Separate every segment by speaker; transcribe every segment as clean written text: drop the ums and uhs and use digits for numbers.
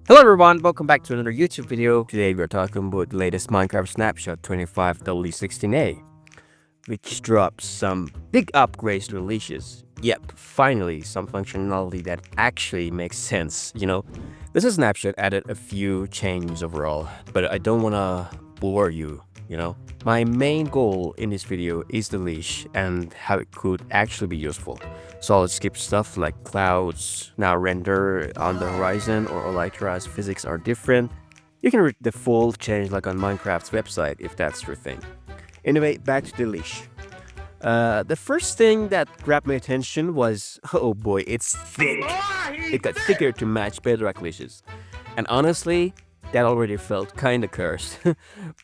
Speaker 1: Hello everyone, welcome back to another YouTube video. Today we're talking about the latest Minecraft Snapshot 25W16A, which drops some big upgrades to the leashes. Yep, finally some functionality that actually makes sense, This is Snapshot added a few changes overall, but I don't wanna bore you. My main goal in this video is the leash and how it could actually be useful. So I'll skip stuff like clouds now render on the horizon or Elytra's physics are different. You can read the full change like on Minecraft's website if that's your thing. Anyway, back to the leash. The first thing that grabbed my attention was, oh boy, it's thick. It got thicker to match bedrock leashes. And honestly, that already felt kinda cursed.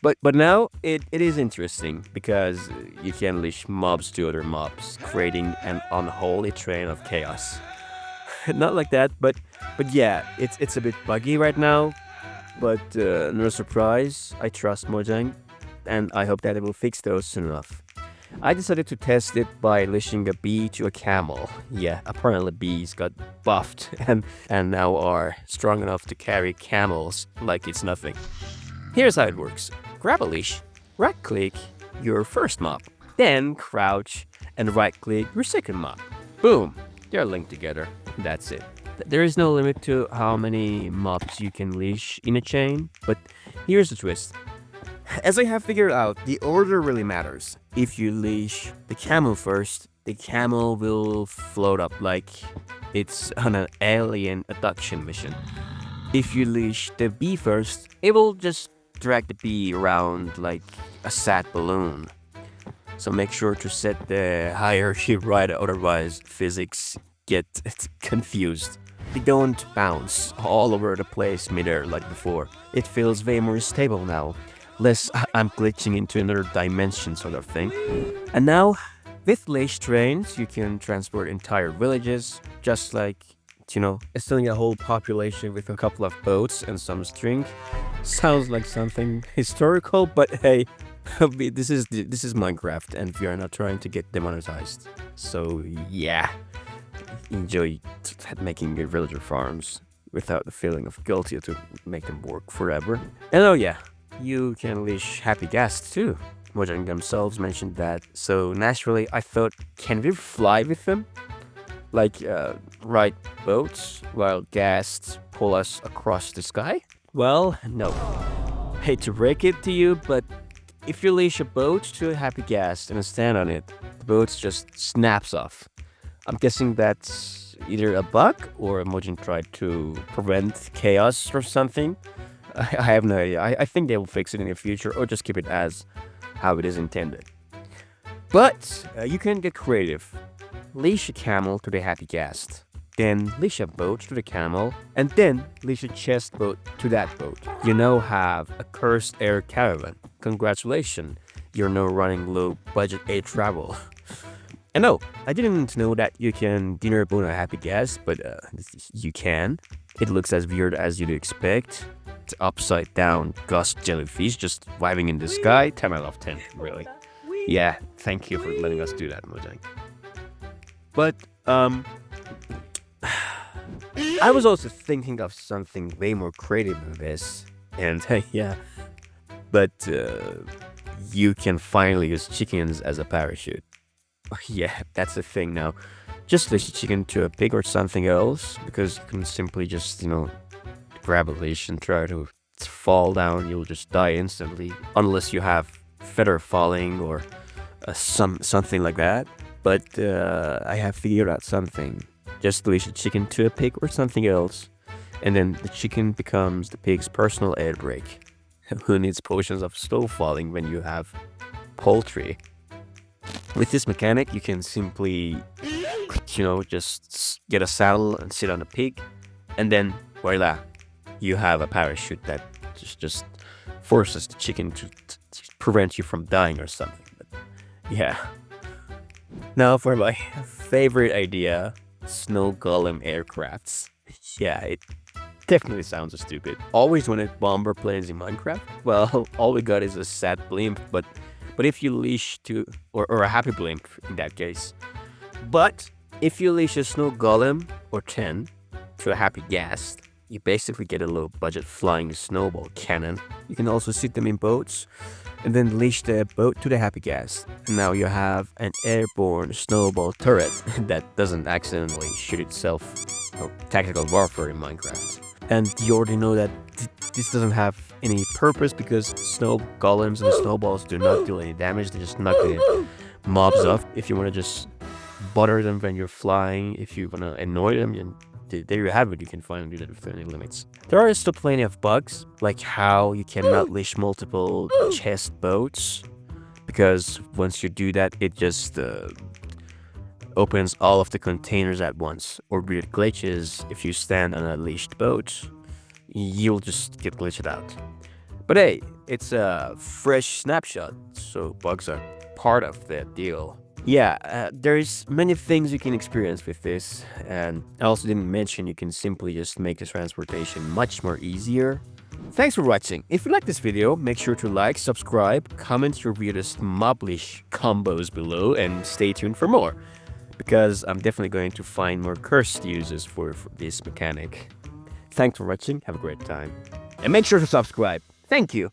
Speaker 1: but now it is interesting because you can leash mobs to other mobs, creating an unholy train of chaos. Not like that, but yeah, it's a bit buggy right now. But no surprise, I trust Mojang, and I hope that it will fix those soon enough. I decided to test it by leashing a bee to a camel. Yeah, apparently bees got buffed and now are strong enough to carry camels like it's nothing. Here's how it works. Grab a leash, right-click your first mob, then crouch and right-click your second mob. Boom! They're linked together. That's it. There is no limit to how many mobs you can leash in a chain, but here's the twist. As I have figured out, the order really matters. If you leash the camel first, the camel will float up like it's on an alien abduction mission. If you leash the bee first, it will just drag the bee around like a sad balloon. So make sure to set the hierarchy right, otherwise physics get confused. They don't bounce all over the place midair like before. It feels way more stable now. Less I'm glitching into another dimension sort of thing. And now, with leash trains, you can transport entire villages, just like, stealing a whole population with a couple of boats and some string. Sounds like something historical, but hey, this is Minecraft, and we are not trying to get demonetized. So yeah, enjoy making your villager farms without the feeling of guilty to make them work forever. And oh yeah, you can leash happy ghasts too. Mojang themselves mentioned that, so naturally I thought, can we fly with them? Like, ride boats while ghasts pull us across the sky? Well, no. Hate to break it to you, but if you leash a boat to a happy ghast and stand on it, the boat just snaps off. I'm guessing that's either a bug or Mojang tried to prevent chaos or something. I have no idea. I think they will fix it in the future or just keep it as how it is intended. But you can get creative. Leash a camel to the happy ghast. Then leash a boat to the camel. And then leash a chest boat to that boat. You now have a cursed air caravan. Congratulations. You're now running low budget air travel. And no, I didn't know that you can dinner bone a happy ghast, but you can. It looks as weird as you'd expect. It's upside down ghost jellyfish just vibing in the sky. 10 out of 10, really. Yeah, thank you for letting us do that, Mojang. But I was also thinking of something way more creative than this. And yeah, but you can finally use chickens as a parachute. Yeah, that's the thing now. Just leash a chicken to a pig or something else, because you can simply just, grab a leash and try to fall down. You'll just die instantly, unless you have feather falling or something like that. But I have figured out something. Just leash a chicken to a pig or something else, and then the chicken becomes the pig's personal air brake. Who needs potions of slow falling when you have poultry? With this mechanic, you can simply, just get a saddle and sit on a pig, and then voila, you have a parachute that just forces the chicken to prevent you from dying or something. But yeah. Now for my favorite idea, snow golem aircrafts. Yeah, it definitely sounds stupid. Always wanted bomber planes in Minecraft. Well, all we got is a sad blimp, but if you leash to, or a happy blimp in that case. But if you leash a snow golem or 10 to a happy ghast, you basically get a low budget flying snowball cannon. You can also sit them in boats and then leash the boat to the happy gas. And now you have an airborne snowball turret that doesn't accidentally shoot itself. Oh, tactical warfare in Minecraft. And you already know that this doesn't have any purpose because snow golems and snowballs do not deal any damage. They just knock the mobs off. If you want to just bother them when you're flying, if you want to annoy them, there you have it. You can finally do that without any limits. There are still plenty of bugs, like how you cannot leash multiple chest boats, because once you do that, it just opens all of the containers at once. Or weird glitches. If you stand on a leashed boat, you'll just get glitched out. But hey, it's a fresh snapshot, so bugs are part of the deal. Yeah, there's many things you can experience with this, and I also didn't mention you can simply just make the transportation much more easier. Thanks for watching. If you like this video, make sure to like, subscribe, comment your weirdest mob leash combos below, and stay tuned for more, because I'm definitely going to find more cursed uses for this mechanic. Thanks for watching, have a great time, and make sure to subscribe. Thank you!